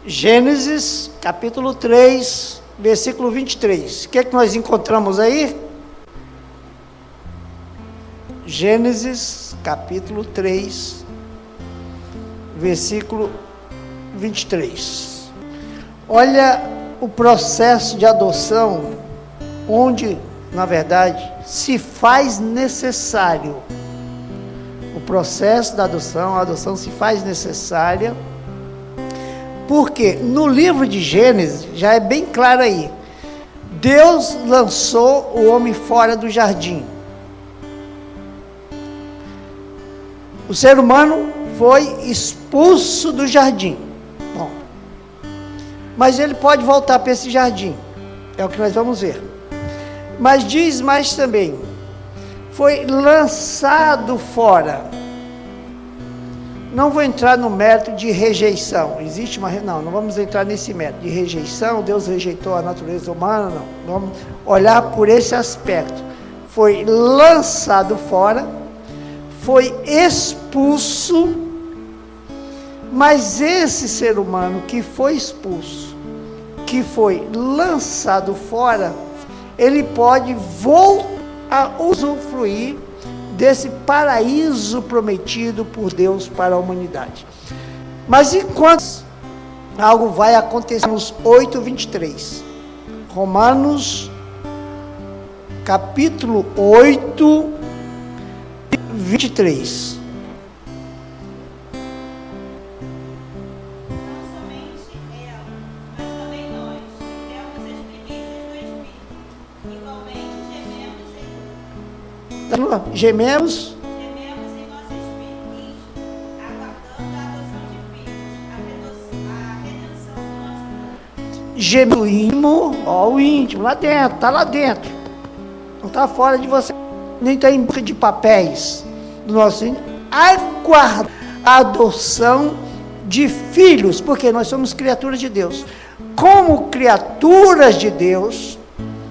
Gênesis, capítulo 3, versículo 23. O que é que nós encontramos aí? Gênesis, capítulo 3, versículo 23. Olha o processo de adoção, onde, na verdade, se faz necessário. O processo da adoção, a adoção se faz necessária, porque no livro de Gênesis, já é bem claro aí, Deus lançou o homem fora do jardim. O ser humano foi expulso do jardim. Bom, mas ele pode voltar para esse jardim, é o que nós vamos ver. Mas diz mais também, foi lançado fora. Não vou entrar no mérito de rejeição. Existe uma... Não vamos entrar nesse mérito de rejeição. Deus rejeitou a natureza humana, não. Vamos olhar por esse aspecto. Foi lançado fora, foi expulso, mas esse ser humano que foi expulso, que foi lançado fora, ele pode voltar a usufruir desse paraíso prometido por Deus para a humanidade. Mas enquanto algo vai acontecer, nos 8:23, Romanos capítulo 8, 23. Gememos em nosso espírito, aguardando a adoção de filhos, a redenção do nosso corpo. Gememos, ó, o íntimo, lá dentro, está lá dentro, não está fora de você, nem está em busca de papéis do nosso íntimo. Aguardar a adoção de filhos, porque nós somos criaturas de Deus. Como criaturas de Deus,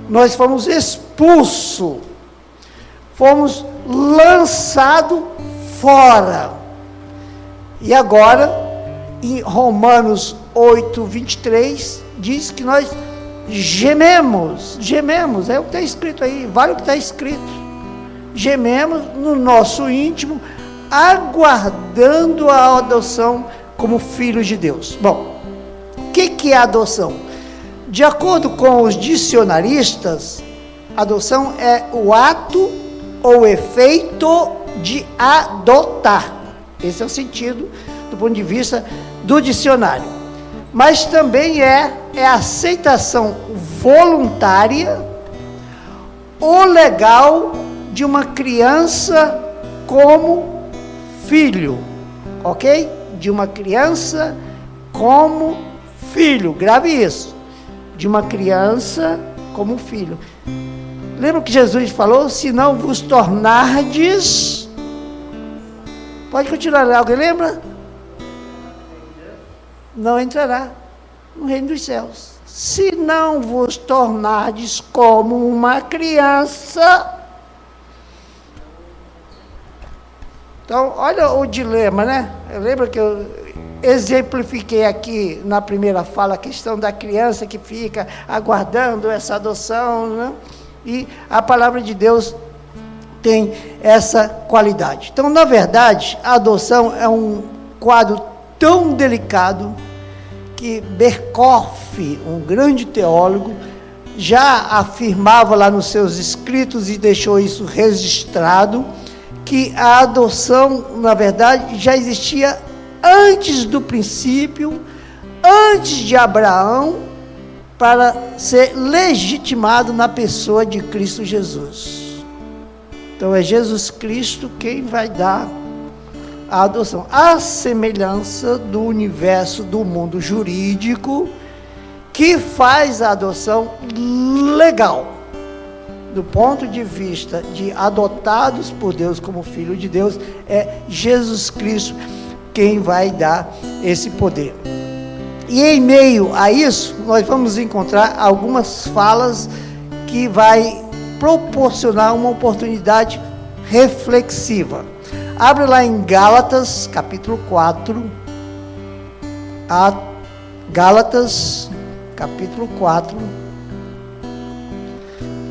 nós fomos expulsos, fomos lançados fora. E agora, em Romanos 8, 23, diz que nós gememos, é o que está escrito aí, vale o que está escrito. Gememos no nosso íntimo, aguardando a adoção como filhos de Deus. Bom, o que é a adoção? De acordo com os dicionaristas, adoção é o ato ou efeito de adotar. Esse é o sentido do ponto de vista do dicionário. Mas também é a aceitação voluntária ou legal de uma criança como filho, ok? De uma criança como filho, grave isso, de uma criança como filho. Lembra que Jesus falou, se não vos tornardes, pode continuar, alguém lembra? Não entrará no reino dos céus. Se não vos tornardes como uma criança. Então, olha o dilema, né? Lembra que eu exemplifiquei aqui na primeira fala a questão da criança que fica aguardando essa adoção, né? E a palavra de Deus tem essa qualidade. Então, na verdade, a adoção é um quadro tão delicado que Berkhoff, um grande teólogo, já afirmava lá nos seus escritos e deixou isso registrado, que a adoção, na verdade, já existia antes do princípio, antes de Abraão, para ser legitimado na pessoa de Cristo Jesus. Então é Jesus Cristo quem vai dar a adoção. A semelhança do universo do mundo jurídico, que faz a adoção legal. Do ponto de vista de adotados por Deus como filho de Deus, é Jesus Cristo quem vai dar esse poder. E em meio a isso, nós vamos encontrar algumas falas que vai proporcionar uma oportunidade reflexiva. Abre lá em Gálatas, capítulo 4, Gálatas, capítulo 4,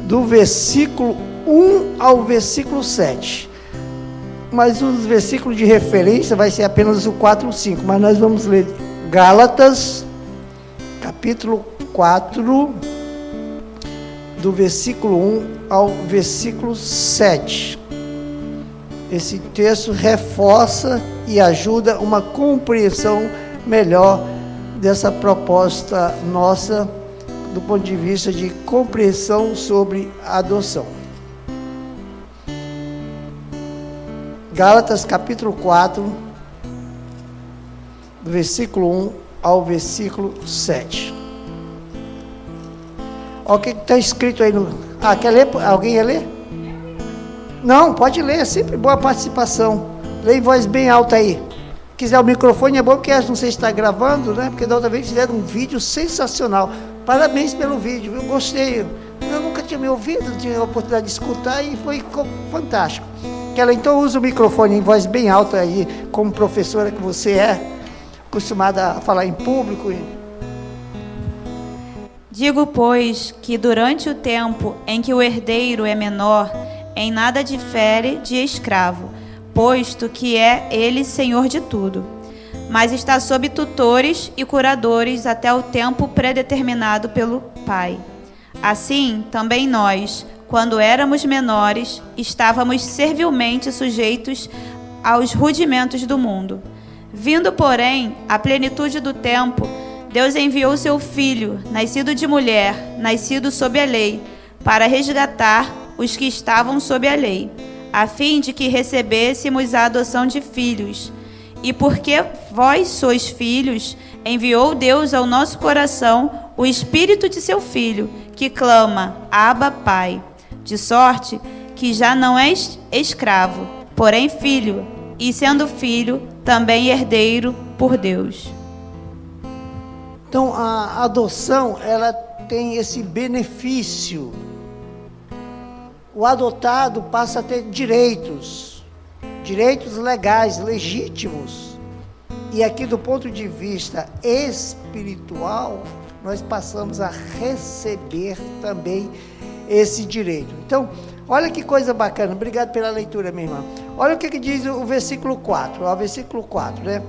do versículo 1 ao versículo 7. Mas os versículos de referência vai ser apenas o 4 e o 5, mas nós vamos ler Gálatas, capítulo 4, do versículo 1 ao versículo 7. Esse texto reforça e ajuda uma compreensão melhor dessa proposta nossa, do ponto de vista de compreensão sobre a adoção. Gálatas capítulo 4, do versículo 1 ao versículo 7. Olha o que está escrito aí no... quer ler? Alguém quer ler? Não, pode ler, é sempre boa participação. Lê em voz bem alta aí. Se quiser o microfone é bom, porque não sei se está gravando, né? Porque da outra vez fizeram um vídeo sensacional. Parabéns pelo vídeo, viu? Gostei. Eu nunca tinha me ouvido, tinha a oportunidade de escutar e foi fantástico. Então usa o microfone em voz bem alta aí, como professora que você é, acostumada a falar em público. Digo, pois, que durante o tempo em que o herdeiro é menor, em nada difere de escravo, posto que é ele senhor de tudo, mas está sob tutores e curadores até o tempo predeterminado pelo Pai. Assim, também nós, quando éramos menores, estávamos servilmente sujeitos aos rudimentos do mundo. Vindo, porém, à plenitude do tempo, Deus enviou seu Filho, nascido de mulher, nascido sob a lei, para resgatar os que estavam sob a lei, a fim de que recebêssemos a adoção de filhos. E porque vós sois filhos, enviou Deus ao nosso coração o Espírito de seu Filho, que clama, Abba, Pai. De sorte que já não és escravo, porém filho, e sendo filho, também herdeiro por Deus. Então, a adoção, ela tem esse benefício. O adotado passa a ter direitos legais, legítimos. E aqui, do ponto de vista espiritual, nós passamos a receber também esse direito. Então, olha que coisa bacana. Obrigado pela leitura, minha irmã. Olha o que diz o versículo 4. O versículo 4, né?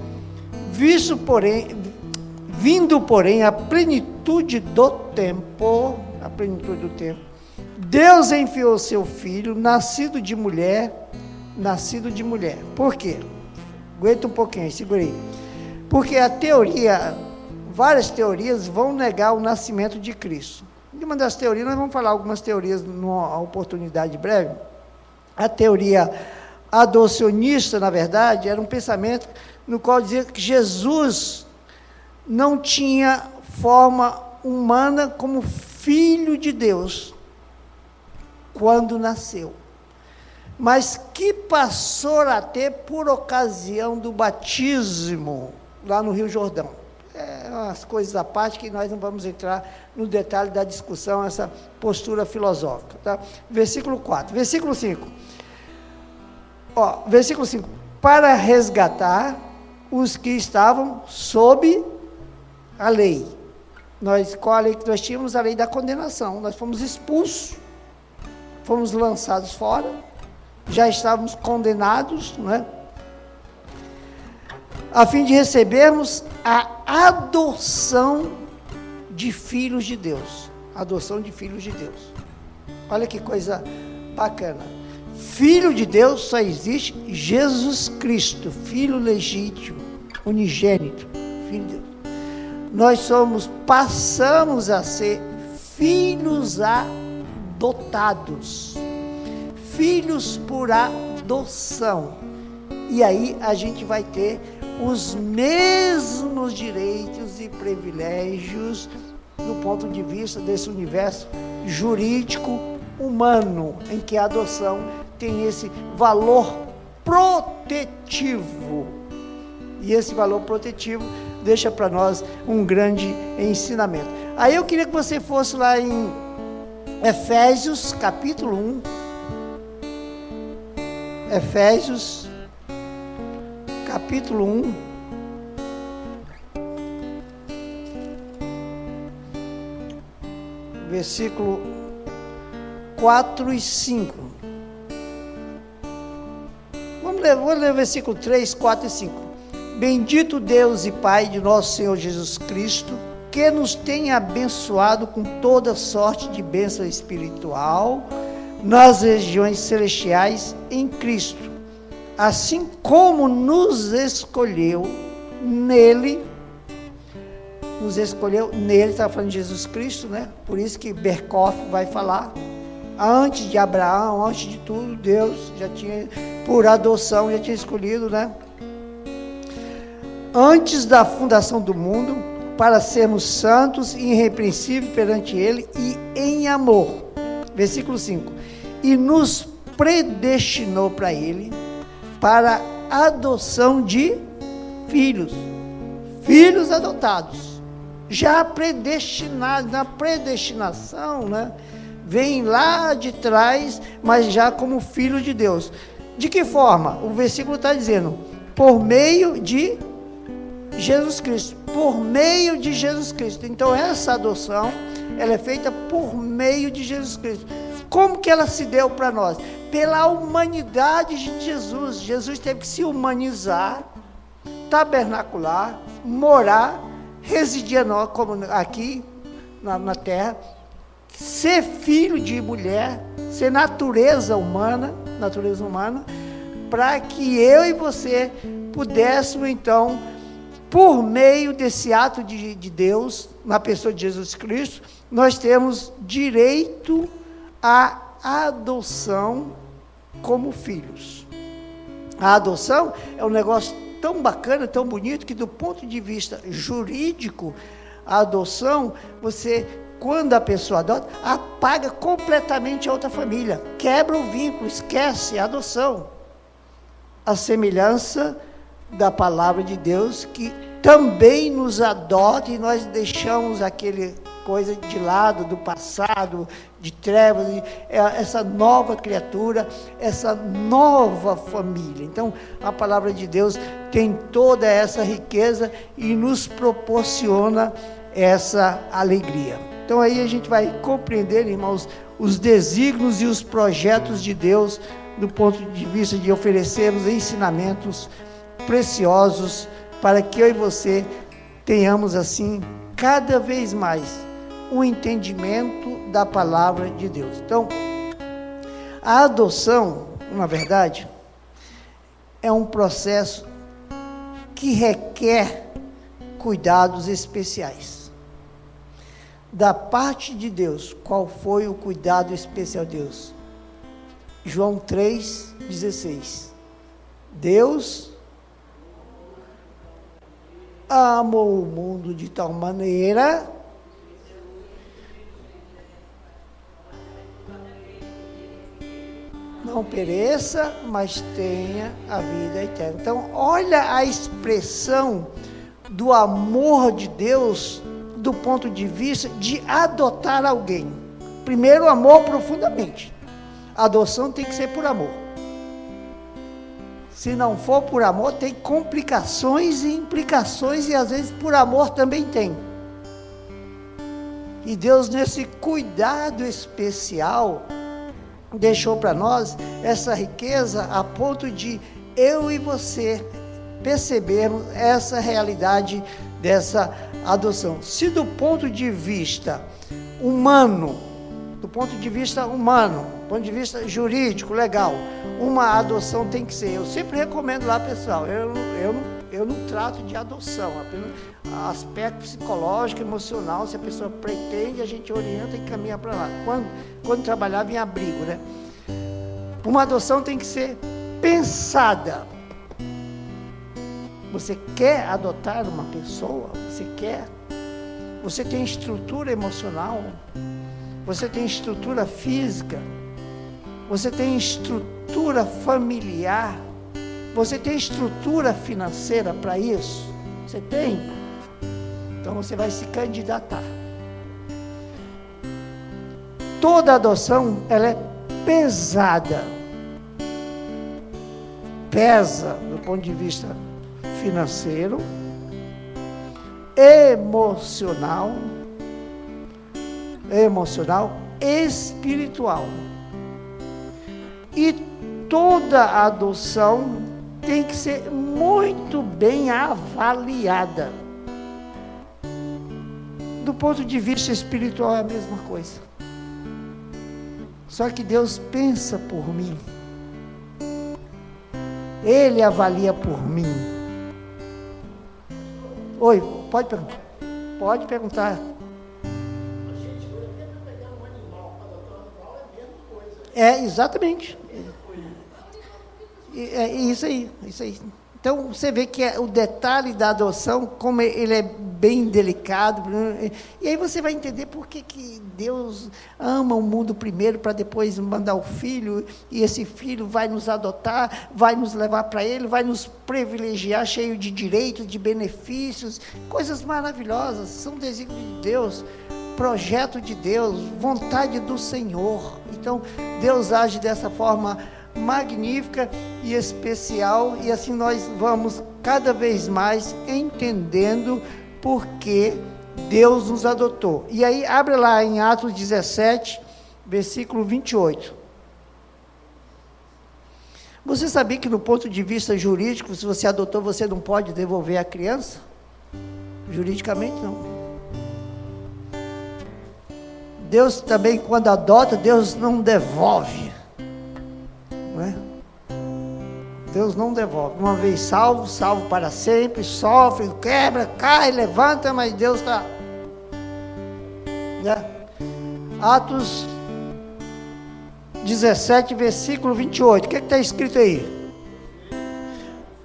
Vindo, porém, a plenitude do tempo, Deus enviou seu Filho, nascido de mulher. Por quê? Aguenta um pouquinho, segura aí. Porque várias teorias vão negar o nascimento de Cristo. De uma das teorias, nós vamos falar algumas teorias numa oportunidade breve. A teoria adocionista, na verdade, era um pensamento no qual dizia que Jesus não tinha forma humana como filho de Deus quando nasceu, mas que passou a ter por ocasião do batismo lá no Rio Jordão. Umas coisas à parte que nós não vamos entrar no detalhe da discussão, essa postura filosófica. Tá? Versículo 4. Versículo 5. Versículo 5. Para resgatar os que estavam sob a lei. Qual a lei que nós tínhamos? A lei da condenação. Nós fomos expulsos, fomos lançados fora, já estávamos condenados, não é? A fim de recebermos a adoção de filhos de Deus. Adoção de filhos de Deus. Olha que coisa bacana. Filho de Deus só existe Jesus Cristo, Filho legítimo, unigênito, Filho de Deus. Nós passamos a ser filhos adotados. Filhos por adoção. E aí a gente vai ter os mesmos direitos e privilégios do ponto de vista desse universo jurídico humano, em que a adoção tem esse valor protetivo. E esse valor protetivo deixa para nós um grande ensinamento. Aí eu queria que você fosse lá em Efésios, capítulo 1. Efésios, capítulo 1. versículo 4 e 5. Vou ler o versículo 3, 4 e 5. Bendito Deus e Pai de nosso Senhor Jesus Cristo, que nos tem abençoado com toda sorte de bênção espiritual nas regiões celestiais em Cristo, assim como nos escolheu nele, está falando de Jesus Cristo, né? Por isso que Berkoff vai falar, antes de Abraão, antes de tudo, Deus já tinha, por adoção, já tinha escolhido, né? Antes da fundação do mundo, para sermos santos e irrepreensíveis perante Ele e em amor. Versículo 5. E nos predestinou para Ele, para a adoção de filhos adotados, já predestinados. Na predestinação, né, vem lá de trás, mas já como filho de Deus. De que forma? O versículo está dizendo, por meio de Jesus Cristo, por meio de Jesus Cristo. Então essa adoção, ela é feita por meio de Jesus Cristo. Como que ela se deu para nós? Pela humanidade de Jesus. Jesus teve que se humanizar, tabernacular, morar, residir como aqui na terra, ser filho de mulher, ser natureza humana, para que eu e você pudéssemos então, por meio desse ato de Deus, na pessoa de Jesus Cristo, nós temos direito à adoção como filhos. A adoção é um negócio tão bacana, tão bonito, que do ponto de vista jurídico, a adoção, quando a pessoa adota, apaga completamente a outra família, quebra o vínculo, esquece a adoção. A semelhança da palavra de Deus, que também nos adota, e nós deixamos aquele coisa de lado, do passado, de trevas, essa nova criatura, essa nova família. Então, a palavra de Deus tem toda essa riqueza e nos proporciona essa alegria. Então, aí a gente vai compreender, irmãos, os desígnios e os projetos de Deus, do ponto de vista de oferecermos ensinamentos preciosos, para que eu e você tenhamos, assim, cada vez mais um entendimento da palavra de Deus. Então, a adoção, na verdade, é um processo que requer cuidados especiais. Da parte de Deus, qual foi o cuidado especial de Deus? João 3,16. Deus amou o mundo de tal maneira não pereça, mas tenha a vida eterna. Então, olha a expressão do amor de Deus do ponto de vista de adotar alguém. Primeiro, amor profundamente. A adoção tem que ser por amor. Se não for por amor, tem complicações e implicações, e às vezes por amor também tem. E Deus, nesse cuidado especial, deixou para nós essa riqueza a ponto de eu e você percebermos essa realidade dessa adoção. Se do ponto de vista humano, do ponto de vista jurídico, legal, uma adoção tem que ser, eu sempre recomendo lá, pessoal, eu não trato de adoção, apenas aspecto psicológico, emocional, se a pessoa pretende, a gente orienta e caminha para lá. Quando trabalhava em abrigo, né? Uma adoção tem que ser pensada. Você quer adotar uma pessoa? Você tem estrutura emocional? Você tem estrutura física? Você tem estrutura familiar? Você tem estrutura financeira para isso? Você tem? Então você vai se candidatar. Toda adoção, ela é pesada. Pesa do ponto de vista financeiro, emocional, emocional, espiritual. E toda adoção tem que ser muito bem avaliada. Do ponto de vista espiritual é a mesma coisa. Só que Deus pensa por mim. Ele avalia por mim. Oi, pode perguntar. Pode perguntar. A gente não tenta pegar um animal para adotar um animal, é a mesma coisa. É, exatamente. É isso aí, isso aí. Então, você vê que o detalhe da adoção, como ele é bem delicado, e aí você vai entender por que Deus ama o mundo primeiro, para depois mandar o filho, e esse filho vai nos adotar, vai nos levar para ele, vai nos privilegiar, cheio de direitos, de benefícios, coisas maravilhosas, são desígnios de Deus, projeto de Deus, vontade do Senhor. Então, Deus age dessa forma magnífica e especial, e assim nós vamos cada vez mais entendendo por que Deus nos adotou. E aí, abre lá em Atos 17, versículo 28. Você sabia que, no ponto de vista jurídico, se você adotou, você não pode devolver a criança? Juridicamente, não. Deus também, quando adota, Deus não devolve. Não é? Deus não devolve. Uma vez salvo, salvo para sempre, sofre, quebra, cai, levanta, mas Deus está. Né? Atos 17, versículo 28. O que está escrito aí?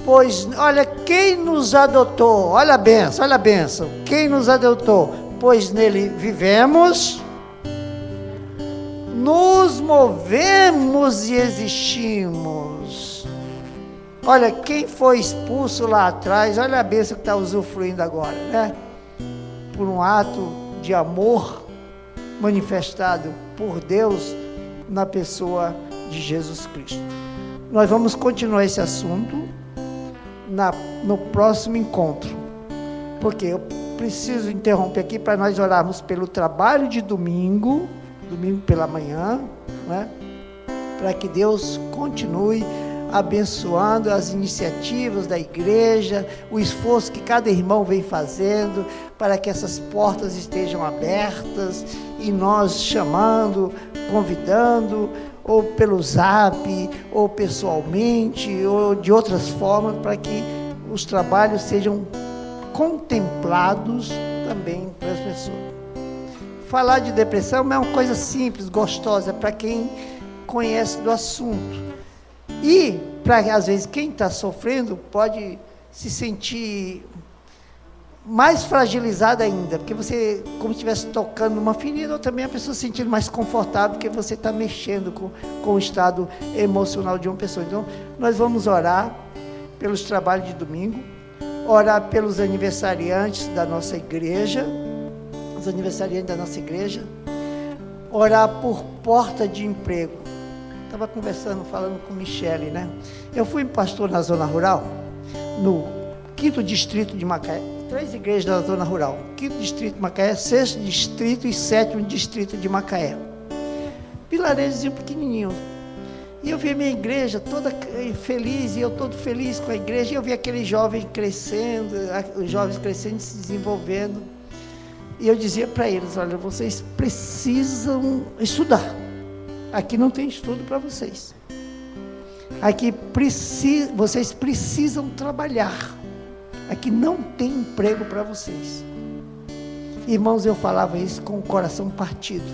Pois, olha, quem nos adotou, olha a bênção, quem nos adotou? Pois nele vivemos, nos movemos e existimos. Olha, quem foi expulso lá atrás, olha a bênção que está usufruindo agora, né? Por um ato de amor manifestado por Deus na pessoa de Jesus Cristo. Nós vamos continuar esse assunto no próximo encontro, porque eu preciso interromper aqui para nós orarmos pelo trabalho de domingo pela manhã, né? Para que Deus continue abençoando as iniciativas da igreja, o esforço que cada irmão vem fazendo, para que essas portas estejam abertas, e nós chamando, convidando, ou pelo zap, ou pessoalmente, ou de outras formas, para que os trabalhos sejam contemplados também pelas pessoas. Falar de depressão é uma coisa simples, gostosa, para quem conhece do assunto. E, para às vezes, quem está sofrendo pode se sentir mais fragilizado ainda, porque você, como se estivesse tocando numa ferida, ou também a pessoa se sentindo mais confortável, porque você está mexendo com o estado emocional de uma pessoa. Então, nós vamos orar pelos trabalhos de domingo, orar pelos aniversariantes da nossa igreja, orar por porta de emprego. Estava falando com Michele, né? Eu fui pastor na zona rural, no 5º distrito de Macaé, 3 igrejas da zona rural, 5º distrito de Macaé, 6º distrito e 7º distrito de Macaé. Vilarejozinho pequenininho. E eu vi a minha igreja toda feliz, e eu todo feliz com a igreja, e eu vi aqueles jovens crescendo, os jovens crescendo e se desenvolvendo. E eu dizia para eles, olha, vocês precisam estudar. Aqui não tem estudo para vocês. Aqui vocês precisam trabalhar. Aqui não tem emprego para vocês. Irmãos, eu falava isso com o coração partido,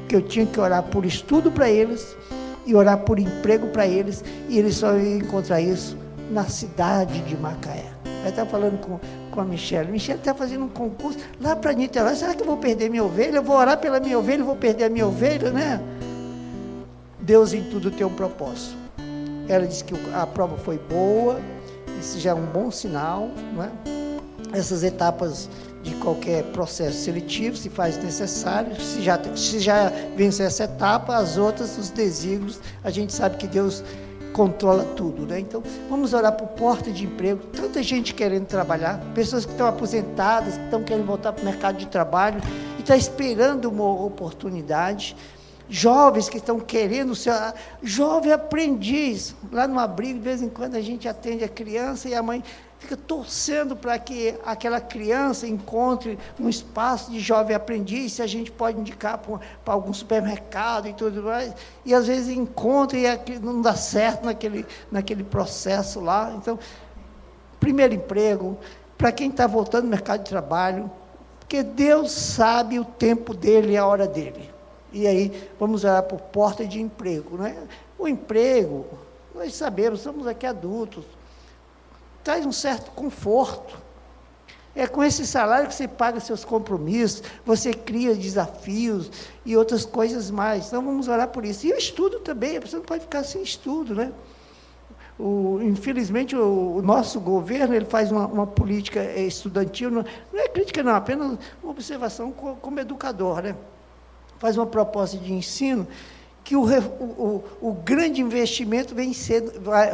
que eu tinha que orar por estudo para eles e orar por emprego para eles, e eles só iam encontrar isso na cidade de Macaé. Eu estava falando com a Michele. Michele está fazendo um concurso lá para Niterói. Será que eu vou perder minha ovelha? Eu vou orar pela minha ovelha e vou perder a minha ovelha, né? Deus em tudo tem um propósito. Ela disse que a prova foi boa, isso já é um bom sinal, não é? Essas etapas de qualquer processo seletivo se faz necessário, se já vencer essa etapa, as outras, os desígnios, a gente sabe que Deus controla tudo, né? Então, vamos orar por porta de emprego, tanta gente querendo trabalhar, pessoas que estão aposentadas, que estão querendo voltar para o mercado de trabalho, e está esperando uma oportunidade. Jovens que estão querendo ser jovem aprendiz. Lá no abrigo, de vez em quando, a gente atende a criança e a mãe fica torcendo para que aquela criança encontre um espaço de jovem aprendiz, se a gente pode indicar para algum supermercado e tudo mais, e às vezes encontra e não dá certo naquele processo lá. Então, primeiro emprego, para quem está voltando no mercado de trabalho, porque Deus sabe o tempo dele e a hora dele. E aí, vamos olhar por porta de emprego, né? O emprego, nós sabemos, somos aqui adultos, traz um certo conforto. É com esse salário que você paga seus compromissos, você cria desafios e outras coisas mais. Então, vamos orar por isso. E o estudo também, a pessoa não pode ficar sem estudo, né? Infelizmente, o nosso governo ele faz uma política estudantil, não é crítica não, apenas uma observação como educador, né? Faz uma proposta de ensino que o grande investimento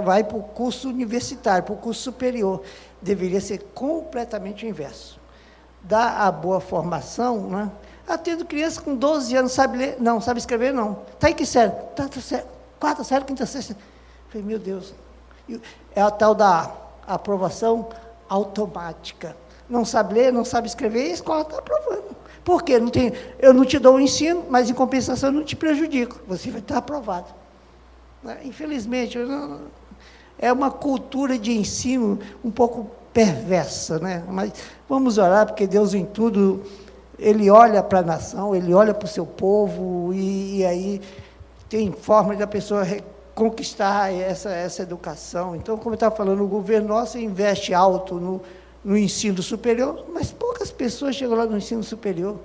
vai para o curso universitário, para o curso superior. Deveria ser completamente o inverso. Dar a boa formação, né? Atendo criança com 12 anos, sabe ler? Não, sabe escrever? Não. Está em que série? Tá série, quarta série, quinta série. Falei, meu Deus. É a tal da aprovação automática. Não sabe ler, não sabe escrever, e a escola está aprovando. Por quê? Eu não te dou o ensino, mas, em compensação, eu não te prejudico. Você vai estar aprovado. Infelizmente, é uma cultura de ensino um pouco perversa, né? Mas vamos orar, porque Deus, em tudo, Ele olha para a nação, Ele olha para o seu povo, e aí tem forma da pessoa conquistar essa educação. Então, como eu estava falando, o governo nosso investe alto no ensino superior, mas poucas pessoas chegam lá no ensino superior.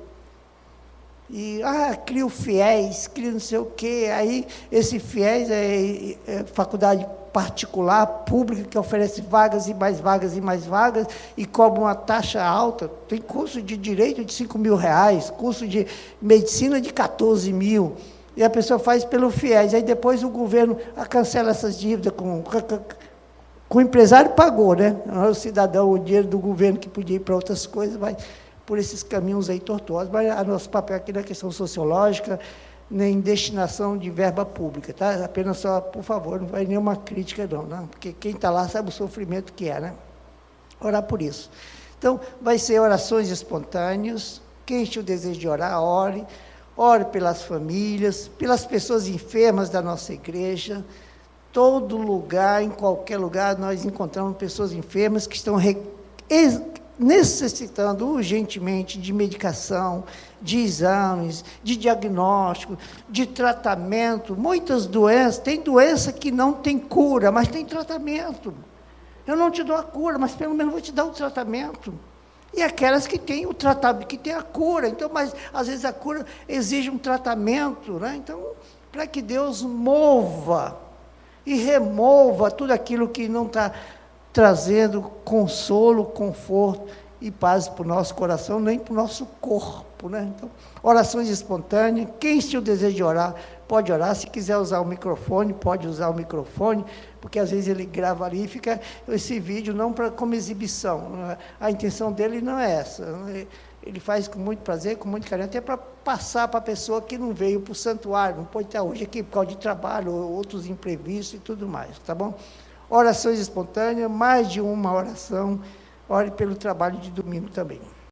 E, cria o FIES, cria não sei o quê, aí esse FIES é faculdade particular, pública, que oferece vagas e mais vagas e mais vagas, e cobra uma taxa alta. Tem curso de direito de R$5.000, curso de medicina de 14 mil, e a pessoa faz pelo FIES, aí depois o governo cancela essas dívidas com o empresário pagou, né? O cidadão, o dinheiro do governo que podia ir para outras coisas, vai por esses caminhos aí tortuosos. Mas o nosso papel aqui não é questão sociológica, nem destinação de verba pública, tá? Apenas só, por favor, não vai nenhuma crítica não, né? Porque quem está lá sabe o sofrimento que é, né? Orar por isso. Então, vai ser orações espontâneas. Quem tem o desejo de orar, ore. Ore pelas famílias, pelas pessoas enfermas da nossa igreja. Todo lugar, em qualquer lugar, nós encontramos pessoas enfermas que estão necessitando urgentemente de medicação, de exames, de diagnóstico, de tratamento. Muitas doenças, tem doença que não tem cura, mas tem tratamento. Eu não te dou a cura, mas pelo menos vou te dar o tratamento. E aquelas que têm o tratamento, que têm a cura. Então, mas às vezes a cura exige um tratamento, né? Então, para que Deus mova e remova tudo aquilo que não está trazendo consolo, conforto e paz para o nosso coração, nem para o nosso corpo, né? Então, orações espontâneas. Quem se o desejo de orar, pode orar. Se quiser usar o microfone, pode usar o microfone, porque às vezes ele grava ali e fica esse vídeo não como exibição. A intenção dele não é essa. Ele faz com muito prazer, com muito carinho, até para passar para a pessoa que não veio para o santuário, não pode estar hoje aqui por causa de trabalho, outros imprevistos e tudo mais, tá bom? Orações espontâneas, mais de uma oração, ore pelo trabalho de domingo também.